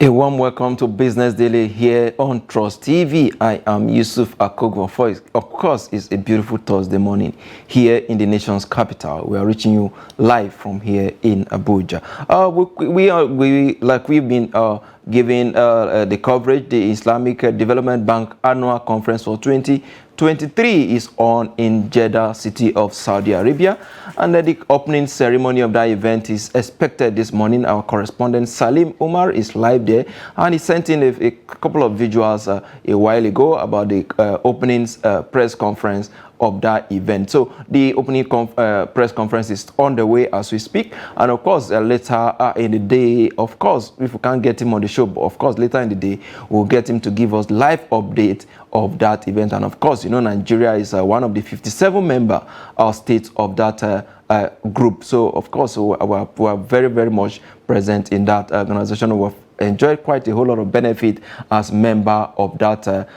A warm welcome to Business Daily here on Trust TV. I am Yusuf Akogwo. Of course, it's a beautiful Thursday morning here in the nation's capital. We are reaching you live from here in Abuja. We've been giving the coverage. The Islamic Development Bank Annual Conference for 2023 is on in Jeddah, city of Saudi Arabia, and the opening ceremony of that event is expected this morning. Our correspondent Salim Umar is live there, and he sent in a couple of visuals a while ago about the opening press conference of that event. So the opening press conference is on the way as we speak, and of course later in the day, of course, if we can't get him on the show, but of course later in the day we'll get him to give us live update of that event. And of course, you know, Nigeria is one of the 57 member states of that group. So of course we are very, very much present in that organization. We've enjoyed quite a whole lot of benefit as member of that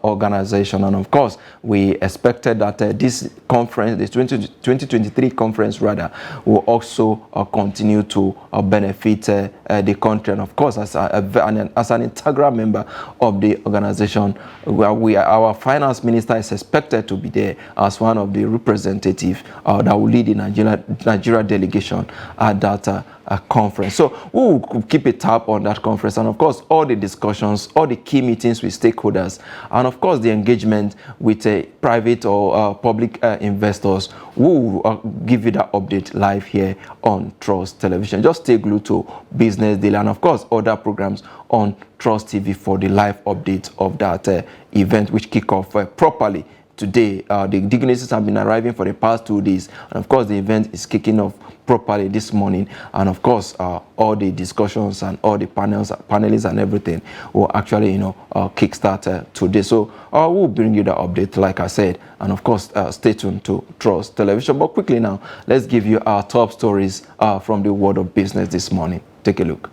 organization, and of course we expected that this conference, the 2023 conference rather, will also continue to benefit the country, and of course as an integral member of the organization, our finance minister is expected to be there as one of the representatives that will lead the Nigeria delegation at that conference. So we will keep a tab on that conference, and of course all the discussions, all the key meetings with stakeholders, and of course the engagement with private or public investors. We will give you that update live here on Trust Television. Just stay glued to Business Daily, and of course other programs on Trust TV for the live update of that event, which kick off properly today. The dignitaries have been arriving for the past 2 days, and of course the event is kicking off properly this morning, and of course all the discussions and all the panelists and everything will actually kickstart today. So we'll bring you the update like I said, and of course stay tuned to Trust Television. But quickly now, let's give you our top stories from the world of business this morning. Take a look.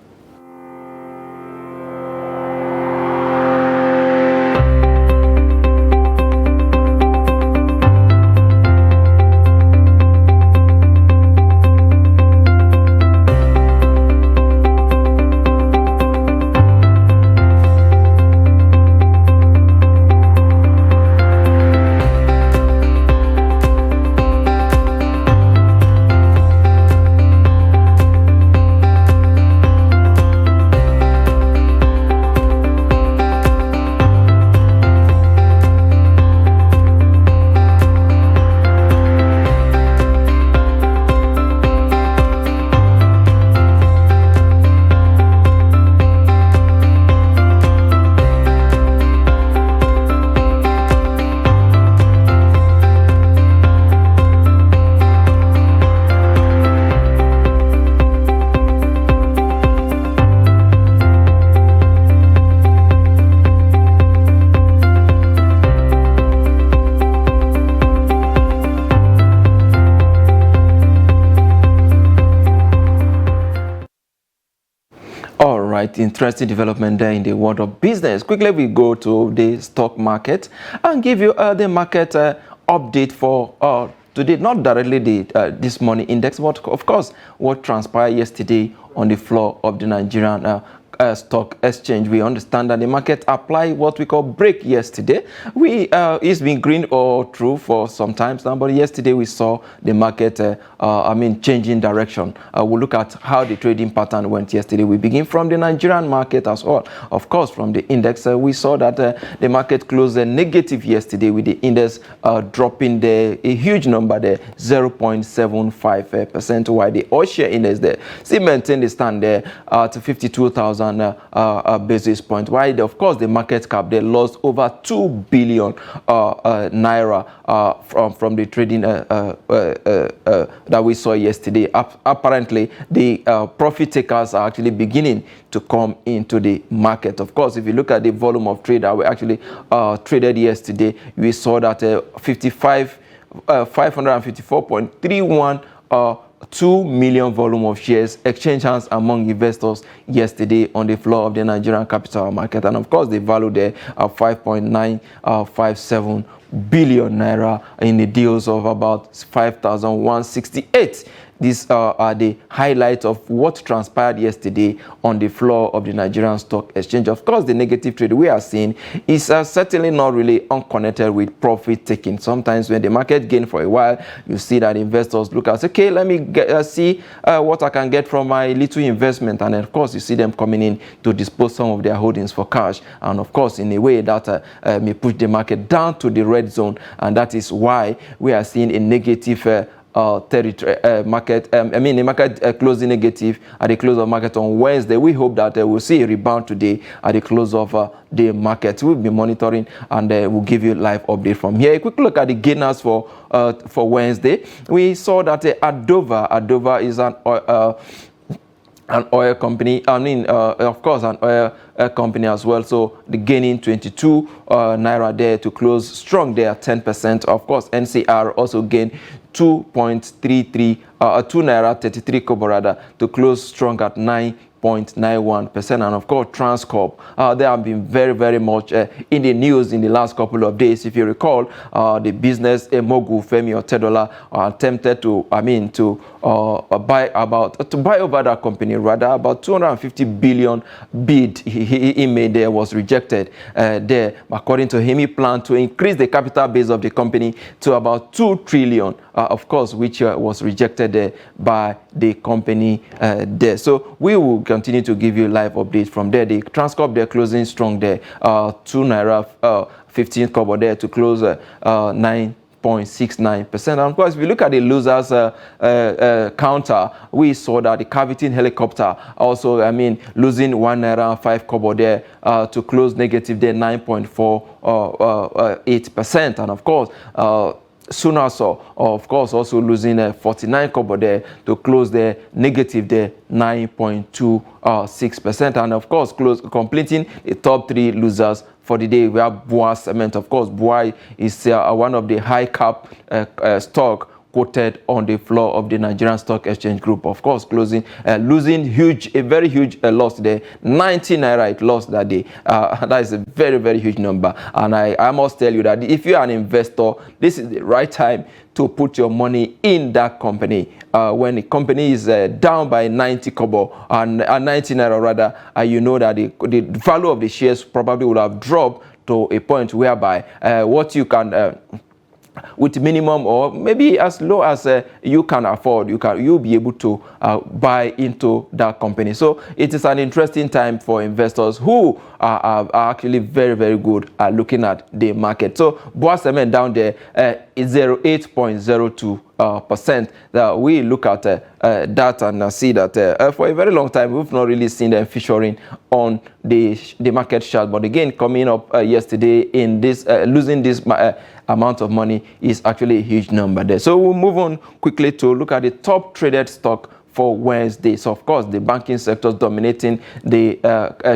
Interesting development there in the world of business. Quickly we go to the stock market and give you the market update for today, not directly this morning index, but of course what transpired yesterday on the floor of the Nigerian stock exchange. We understand that the market applied what we call break yesterday. It's been green all through for some time now, but yesterday we saw the market changing direction. We'll look at how the trading pattern went yesterday. We begin from the Nigerian market as well. Of course, from the index, we saw that the market closed negative yesterday, with the index dropping a huge number there, 0.75%, while the all-share index there still maintained the stand there at 52,000 basis point. While of course the market cap they lost over 2 billion naira from the trading that we saw yesterday. Apparently the profit takers are actually beginning to come into the market. Of course, if you look at the volume of trade that we actually traded yesterday, we saw that 554.31 2 million volume of shares exchange hands among investors yesterday on the floor of the Nigerian capital market, and of course the value there at 5.957 billion naira in the deals of about 5,168. These are the highlights of what transpired yesterday on the floor of the Nigerian Stock Exchange. Of course, the negative trade we are seeing is certainly not really unconnected with profit taking. Sometimes when the market gains for a while, you see that investors look at, okay, let me see what I can get from my little investment. And of course, you see them coming in to dispose some of their holdings for cash. And of course, in a way that may push the market down to the red zone. And that is why we are seeing a negative territory market. The market closing negative at the close of market on Wednesday. We hope that we'll see a rebound today at the close of the market. We'll be monitoring and we'll give you live update from here. A quick look at the gainers for Wednesday. We saw that Adova is an oil company. Of course, an oil company as well. So the gaining 22 naira there to close strong there, 10%. Of course, NCR also gained 2.33, 2 naira 33 kobo rather, to close strong at 9.91%. And of course, Transcorp, they have been very, very much in the news in the last couple of days. If you recall, the business mogul Femi Otedola attempted to buy over that company, rather about 250 billion bid he made there was rejected there. According to him, he planned to increase the capital base of the company to about 2 trillion, of course, which was rejected by the company there. So we will continue to give you live updates from there. The Transcorp, they're closing strong there, 2 naira 15 kobo there to close 9.69%. And of course, if you look at the losers counter, we saw that the Cavitin helicopter also, losing 1 naira 5 kobo there to close negative there, 9.48%. And of course, Sunaso, of course, also losing 49 kobo there to close the negative there, 9.26%. And of course, completing the top 3 losers for the day, we have Bua Cement. Of course, Bua is one of the high cap stock quoted on the floor of the Nigerian Stock Exchange Group. Of course, losing a very huge loss there. 90 naira it lost that day. That is a very, very huge number. And I must tell you that if you are an investor, this is the right time to put your money in that company. When the company is down by 90 kobo and 90 naira rather, you know that the value of the shares probably would have dropped to a point whereby what you can with minimum or maybe as low as you can afford, you'll be able to buy into that company. So it is an interesting time for investors who are actually very, very good at looking at the market. So Bua Cement down there is 0.02%. We look at that and see that for a very long time we've not really seen them featuring on the market chart. But again, coming up yesterday in this losing this amount of money is actually a huge number there. So we'll move on quickly to look at the top traded stock for Wednesday. So of course, the banking sector is dominating the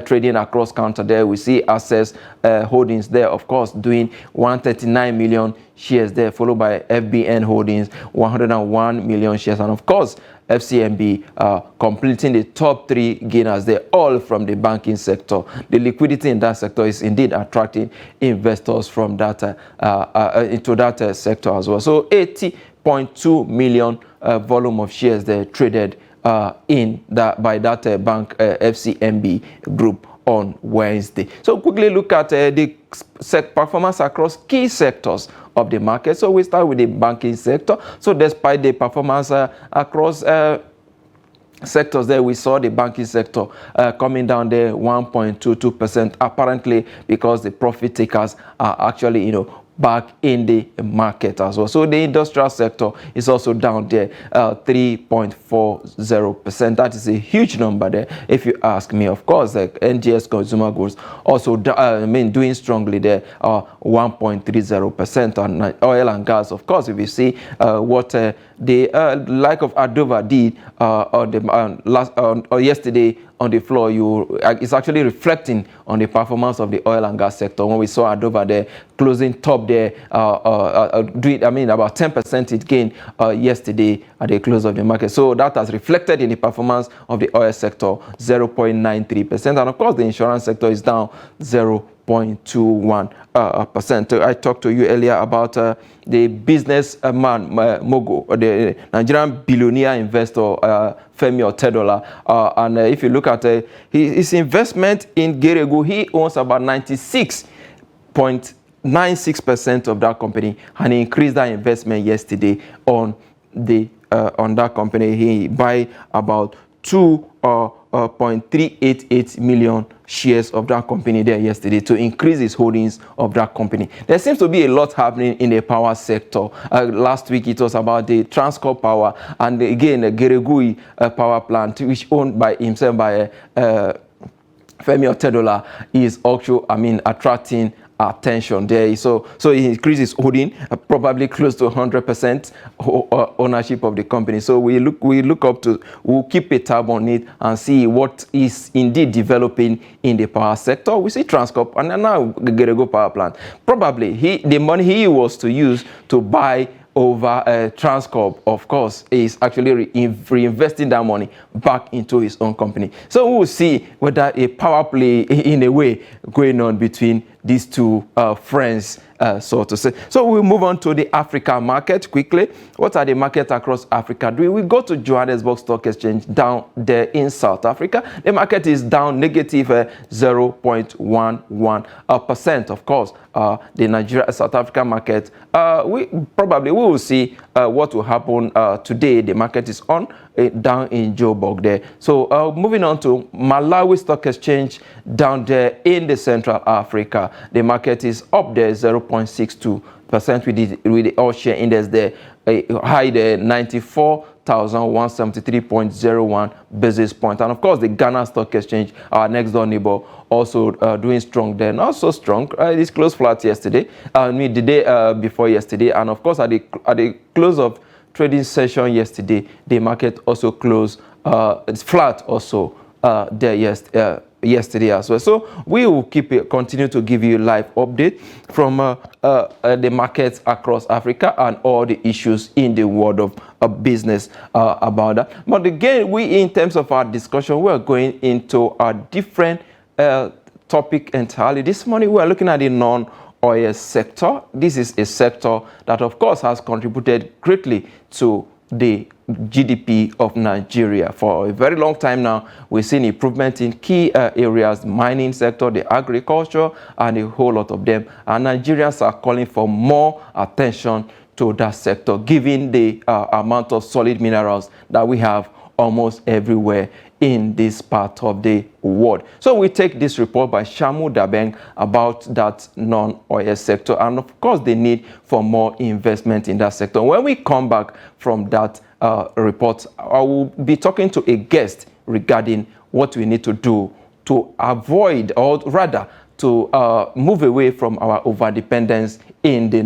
trading across counter there. We see Access Holdings there, of course, doing 139 million shares there, followed by FBN Holdings, 101 million shares. And of course, FCMB completing the top 3 gainers there, all from the banking sector. The liquidity in that sector is indeed attracting investors from that into that sector as well. So 80.2 million volume of shares there traded in that by that bank FCMB group on Wednesday. So quickly look at the performance across key sectors of the market. So we start with the banking sector. So despite the performance across sectors there, we saw the banking sector coming down there 1.22%, apparently because the profit takers are actually, back in the market as well. So the industrial sector is also down there 3.40%. That is a huge number there, if you ask me. Of course, like NGX consumer goods also doing strongly there, 1.30%. On oil and gas, of course, if you see what the like of Adova did yesterday on the floor, it's actually reflecting on the performance of the oil and gas sector. When we saw Adova there closing top there, doing about 10% it gained yesterday at the close of the market. So that has reflected in the performance of the oil sector, 0.93%. And of course, the insurance sector is down 0.93%. 0.21%. I talked to you earlier about the businessman mogul, the Nigerian billionaire investor Femi Otedola, and if you look at his investment in Geregu, he owns about 96.96% of that company, and he increased that investment yesterday on that company. He buy about 2.388 million shares of that company there yesterday to increase his holdings of that company. There seems to be a lot happening in the power sector. Last week it was about the Transcorp Power, and again the Geregu power plant, which owned by himself by Femi Otedola, is also, attracting attention there. So he increases holding, probably close to 100% ownership of the company. So we'll keep a tab on it and see what is indeed developing in the power sector. We see Transcorp and now Geregu power plant. Probably the money he was to use to buy over Transcorp, of course, is actually reinvesting that money back into his own company. So we will see whether a power play in a way going on between these two friends, so to say. So we'll move on to the African market quickly. What are the markets across Africa doing? We go to Johannesburg Stock Exchange down there in South Africa. The market is down negative 0.11%. Of course, the Nigeria-South African market, we will see what will happen today. The market is down in Joburg there. So moving on to Malawi Stock Exchange down there in the Central Africa. The market is up there 0.62% with the all share index there high there 94,173.01 basis point. And of course the Ghana Stock Exchange, our next door neighbor, also doing strong there. Not so strong. It closed flat yesterday. The day before yesterday, and of course at the close of trading session yesterday, the market also closed it's flat also there yesterday as well. So we will continue to give you live update from the markets across Africa and all the issues in the world of business about that. But again, in terms of our discussion, we are going into a different topic entirely. This morning we are looking at the non-oil sector. This is a sector that of course has contributed greatly to the GDP of Nigeria. For a very long time now, we've seen improvement in key areas, the mining sector, the agriculture, and a whole lot of them. And Nigerians are calling for more attention to that sector, given the amount of solid minerals that we have almost everywhere in this part of the world. So we take this report by Shamu Dabeng about that non-oil sector and of course the need for more investment in that sector. When we come back from that report, I will be talking to a guest regarding what we need to do to avoid, or rather to move away from our overdependence in the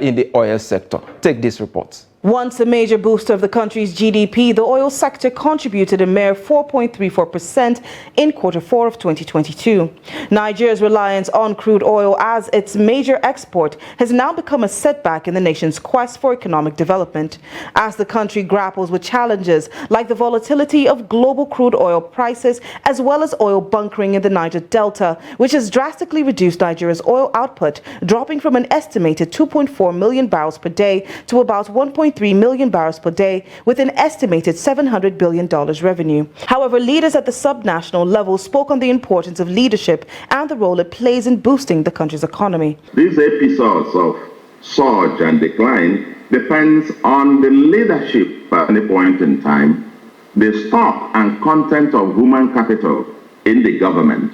in the oil sector. Take this report. Once a major booster of the country's GDP, the oil sector contributed a mere 4.34% in Q4 of 2022. Nigeria's reliance on crude oil as its major export has now become a setback in the nation's quest for economic development, as the country grapples with challenges like the volatility of global crude oil prices, as well as oil bunkering in the Niger Delta, which has drastically reduced Nigeria's oil output, dropping from an estimated 2.4 million barrels per day to about 1.3 million barrels per day, with an estimated $700 billion revenue. However, leaders at the subnational level spoke on the importance of leadership and the role it plays in boosting the country's economy. These episodes of surge and decline depends on the leadership at any point in time, the stock and content of human capital in the government,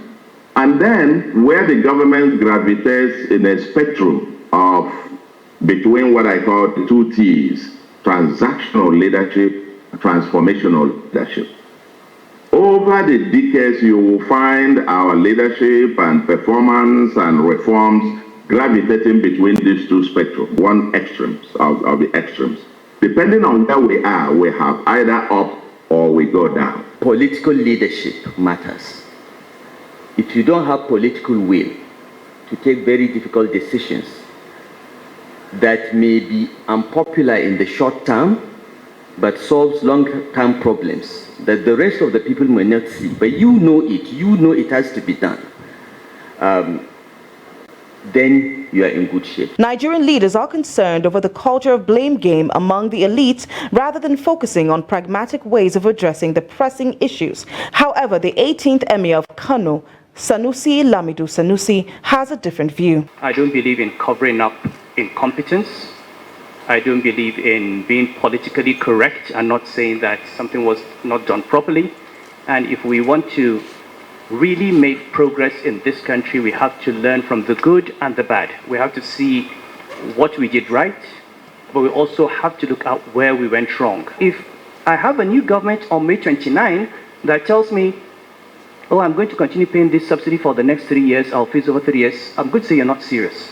and then where the government gravitates in a spectrum of between what I call the two T's, transactional leadership, transformational leadership. Over the decades, you will find our leadership and performance and reforms gravitating between these two spectrums, one extremes of the extremes. Depending on where we are, we have either up or we go down. Political leadership matters. If you don't have political will to take very difficult decisions that may be unpopular in the short term, but solves long-term problems that the rest of the people may not see, but you know it has to be done. then you are in good shape. Nigerian leaders are concerned over the culture of blame game among the elites rather than focusing on pragmatic ways of addressing the pressing issues. However, the 18th Emir of Kano, Sanusi Lamido Sanusi, has a different view. I don't believe in covering up incompetence. I don't believe in being politically correct and not saying that something was not done properly. And if we want to really make progress in this country, we have to learn from the good and the bad. We have to see what we did right, but we also have to look at where we went wrong. If I have a new government on May 29 that tells me, oh, I'm going to continue paying this subsidy for the next 3 years, I'll freeze over 3 years, I'm going to say you're not serious.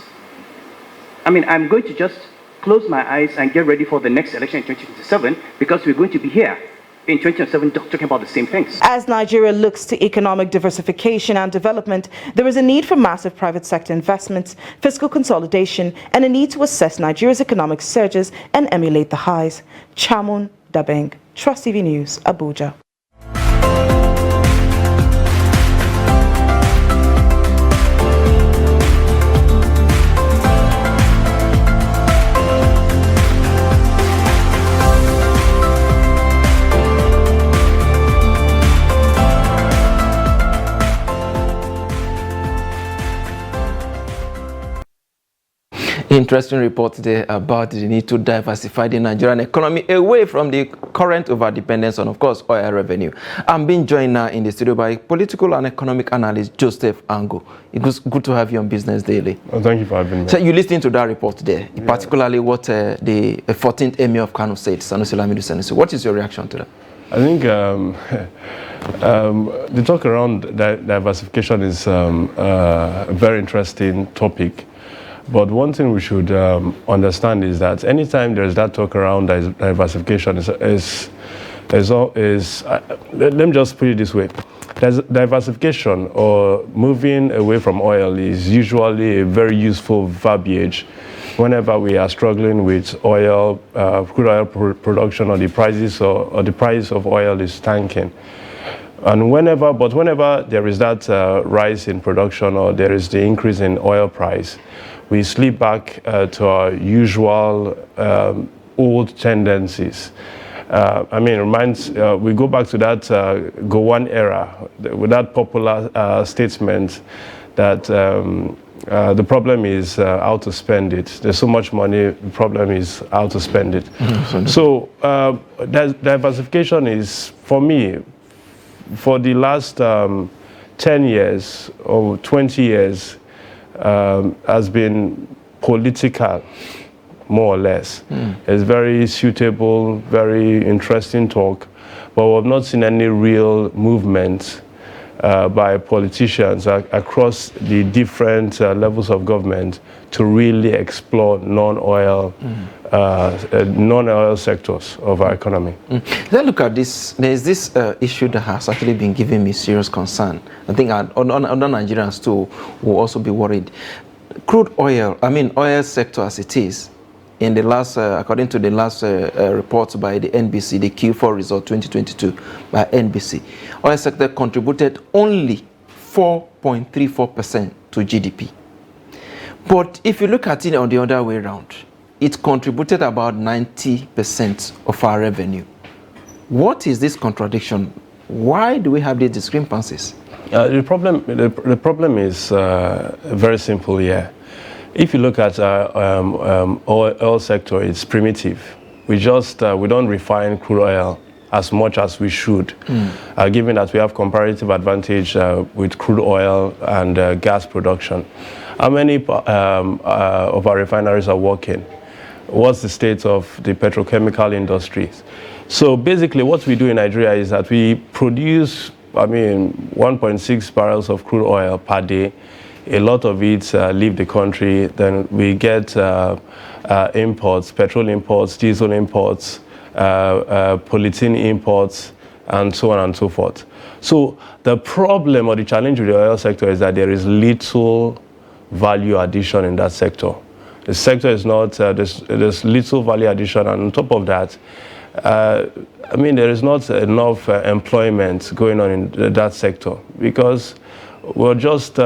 I mean, I'm going to just close my eyes and get ready for the next election in 2027 because we're going to be here in 2027 talking about the same things. As Nigeria looks to economic diversification and development, there is a need for massive private sector investments, fiscal consolidation, and a need to assess Nigeria's economic surges and emulate the highs. Chamun Dabeng, Trust TV News, Abuja. Interesting report today about the need to diversify the Nigerian economy away from the current overdependence on, of course, oil revenue. I'm being joined now in the studio by political and economic analyst Joseph Ango. It's good to have you on Business Daily. Well, thank you for having me. So you listened to that report today, particularly what the 14th Emir of Kano said, Sanusi Lamido Sanusi. What is your reaction to that? I think the talk around diversification is a very interesting topic. But one thing we should understand is that anytime there's that talk around diversification, let me just put it this way. Diversification or moving away from oil is usually a very useful verbiage whenever we are struggling with oil, crude oil production, or the prices or the price of oil is tanking. And whenever there is that rise in production or there is the increase in oil price, we slip back to our usual old tendencies. We go back to that Gowon era with that popular statement that the problem is how to spend it. There's so much money, the problem is how to spend it. So diversification is, for me, for the last 10 years or 20 years, has been political, more or less. It's very suitable, very interesting talk, but we've not seen any real movement by politicians across the different levels of government to really explore non-oil sectors of our economy. Let's look at this. There's this issue that has actually been giving me serious concern. I think other Nigerians too will also be worried. Crude oil, oil sector as it is, in the last, according to the last report by the NBC, the Q4 result 2022 by NBC, oil sector contributed only 4.34% to GDP. But if you look at it on the other way around, it contributed about 90% of our revenue. What is this contradiction? Why do we have these discrepancies? The problem is very simple here. If you look at oil sector, it's primitive. We don't refine crude oil as much as we should, given that we have comparative advantage with crude oil and gas production. How many of our refineries are working? What's the state of the petrochemical industries? So basically what we do in Nigeria is that we produce 1.6 barrels of crude oil per day. A lot of it leave the country. Then we get imports, petrol imports, diesel imports, polythene imports, and so on and so forth. So the problem or the challenge with the oil sector is that there is little value addition in that sector. The sector is not, there's little value addition, and on top of that, there is not enough employment going on in that sector, because we're just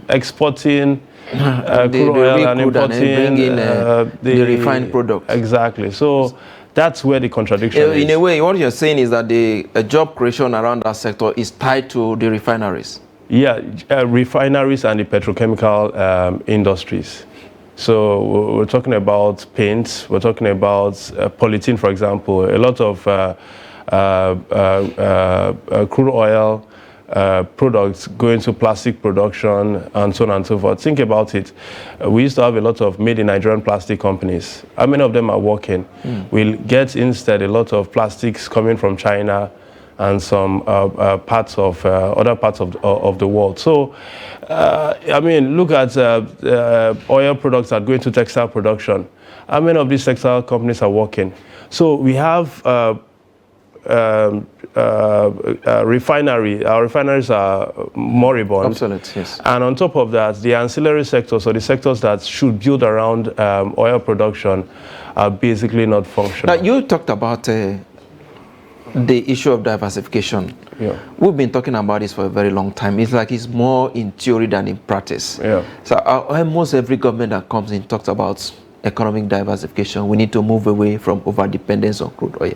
exporting crude oil and importing the refined products. Exactly. So that's where the contradiction is. In a way, what you're saying is that the job creation around that sector is tied to the refineries. Yeah, refineries and the petrochemical industries. So we're talking about paints, we're talking about polythene, for example. A lot of crude oil products go into plastic production and so on and so forth. Think about it. We used to have a lot of made in Nigerian plastic companies. How many of them are working? We'll get instead a lot of plastics coming from China and some parts of other parts of the world. So, I mean, look at oil products that go into textile production. How many of these textile companies are working? So we have our refineries are moribund. Obsolete, yes. And on top of that, the ancillary sectors, or the sectors that should build around oil production, are basically not functional. Now, you talked about the issue of diversification. Yeah. We've been talking about this for a very long time. It's like it's more in theory than in practice. Yeah. So almost every government that comes in talks about economic diversification. We need to move away from over-dependence on crude oil.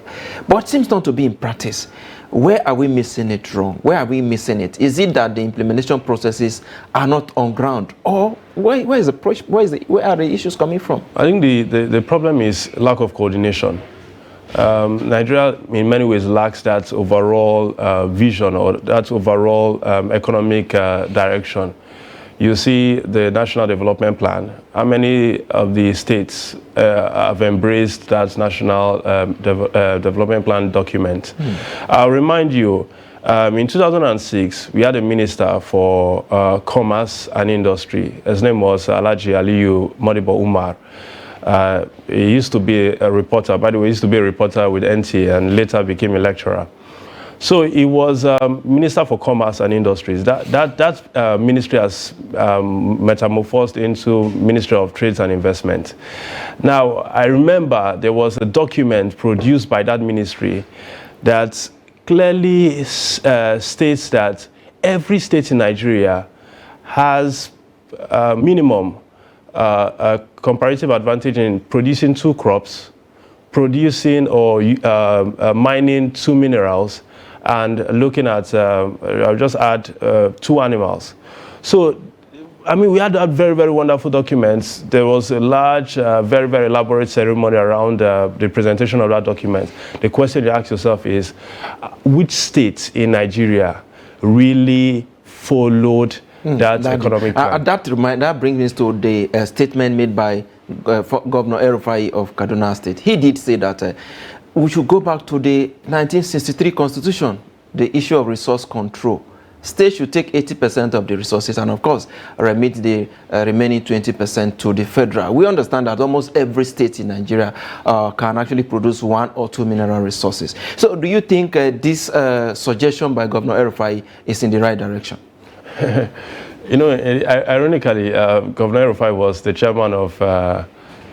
But it seems not to be in practice. Where are we missing it wrong? Where are we missing it? Is it that the implementation processes are not on ground? Or where are the issues coming from? I think the problem is lack of coordination. Nigeria, in many ways, lacks that overall vision or that overall economic direction. You see the National Development Plan. How many of the states have embraced that National Development Plan document? I'll remind you, in 2006, we had a minister for commerce and industry. His name was Alhaji Aliyu Modibo Umar. He used to be a reporter. By the way, he used to be a reporter with NTA and later became a lecturer. So he was Minister for Commerce and Industries. That ministry has metamorphosed into Ministry of Trades and Investment. Now, I remember there was a document produced by that ministry that clearly states that every state in Nigeria has minimum a comparative advantage in producing 2 crops, producing or mining 2 minerals, and looking at, I'll just add 2 animals. So, I mean, we had that very, very wonderful documents. There was a large, very, very elaborate ceremony around the presentation of that document. The question you ask yourself is, which state in Nigeria really followed that economic plan? That brings me to the statement made by Governor El-Rufai of Kaduna State. He did say that we should go back to the 1963 Constitution, the issue of resource control. States should take 80% of the resources and, of course, remit the remaining 20% to the federal. We understand that almost every state in Nigeria can actually produce 1 or 2 mineral resources. So do you think this suggestion by Governor El-Rufai is in the right direction? You know, ironically, Governor El-Rufai was the chairman of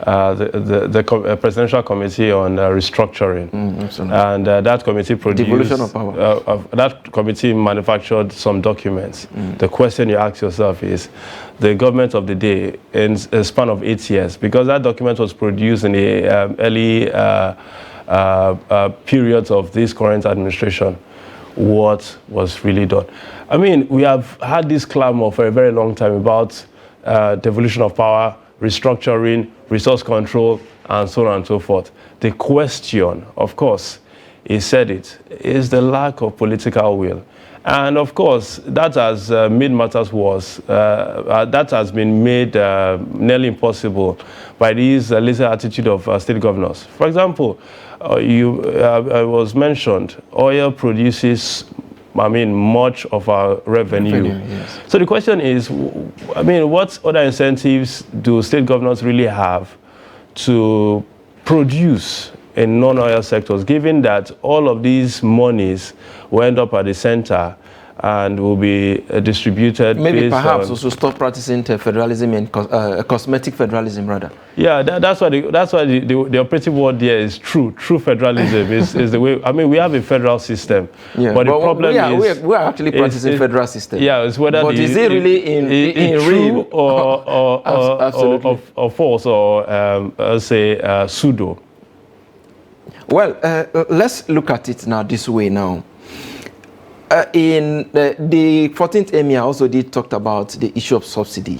the Presidential Committee on Restructuring, and that committee produced devolution of power. That committee manufactured some documents. The question you ask yourself is, the government of the day in a span of 8 years, because that document was produced in the early periods of this current administration, what was really done? I mean, we have had this clamor for a very long time about devolution of power, restructuring, resource control, and so on and so forth. The question, of course, he said it, is the lack of political will. And of course, that has made matters worse. That has been made nearly impossible by this lazy attitude of state governors. For example, it was mentioned, oil produces, I mean, much of our revenue. Yes. So the question is, I mean, what other incentives do state governors really have to produce in non-oil sectors, given that all of these monies will end up at the center and will be distributed. Maybe perhaps also stop practicing federalism and cosmetic federalism rather. Yeah, that's why the operative word there is true federalism is the way. I mean, we have a federal system, yeah, but the problem is we are actually practicing federal system. Yeah, it's whether is it really in true real or false or say pseudo. Well, let's look at it now this way now. In the 14th Emir also did talk about the issue of subsidy.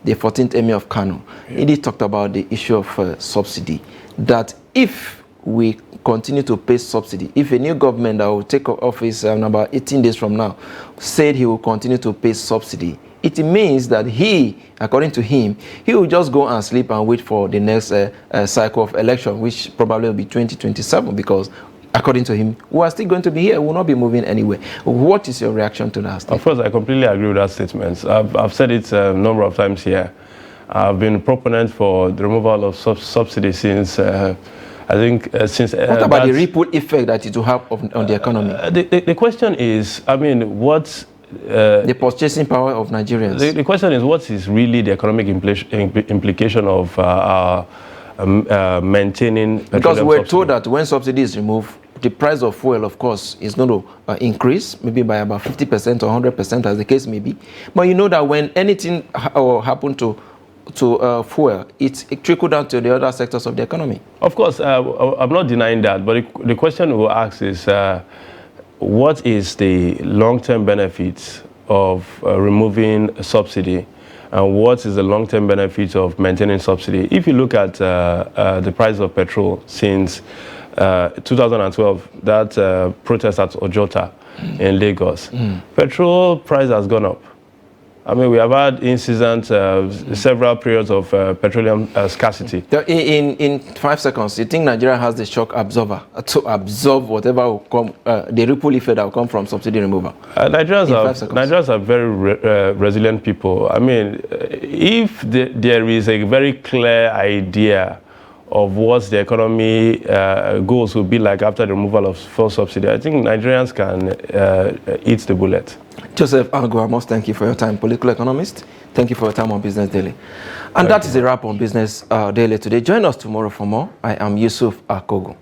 The 14th Emir of Kano, he did talk about the issue of subsidy. That if we continue to pay subsidy, if a new government that will take office in about 18 days from now said he will continue to pay subsidy, it means that he, according to him, he will just go and sleep and wait for the next cycle of election, which probably will be 2027, because according to him, we are still going to be here. We will not be moving anywhere. What is your reaction to that statement? Of course, I completely agree with that statement. I've said it a number of times here. I've been a proponent for the removal of subsidy since, I think, since... What about the ripple effect that it will have on the economy? The question is, I mean, what's... the purchasing power of Nigerians. The question is, what is really the economic implication of maintaining petroleum because we're subsidy? told that when subsidy is removed, the price of fuel, of course, is going to increase, maybe by about 50% or 100%, as the case may be. But you know that when anything happen to fuel, it trickles down to the other sectors of the economy. Of course, I'm not denying that, but the question we'll ask is, what is the long-term benefits of removing a subsidy, and what is the long-term benefit of maintaining subsidy? If you look at the price of petrol since 2012, that protest at Ojota in Lagos, petrol price has gone up. I mean, we have had incidents, several periods of petroleum scarcity. In 5 seconds, you think Nigeria has the shock absorber to absorb whatever will come, the ripple effect that will come from subsidy removal? Nigerians are very resilient people. I mean, if there is a very clear idea of what the economy goals will be like after the removal of fuel subsidy, I think Nigerians can eat the bullet. Joseph Ango Amos, thank you for your time, political economist. Thank you for your time on Business Daily. And that is a wrap on Business Daily today. Join us tomorrow for more. I am Yusuf Akogo.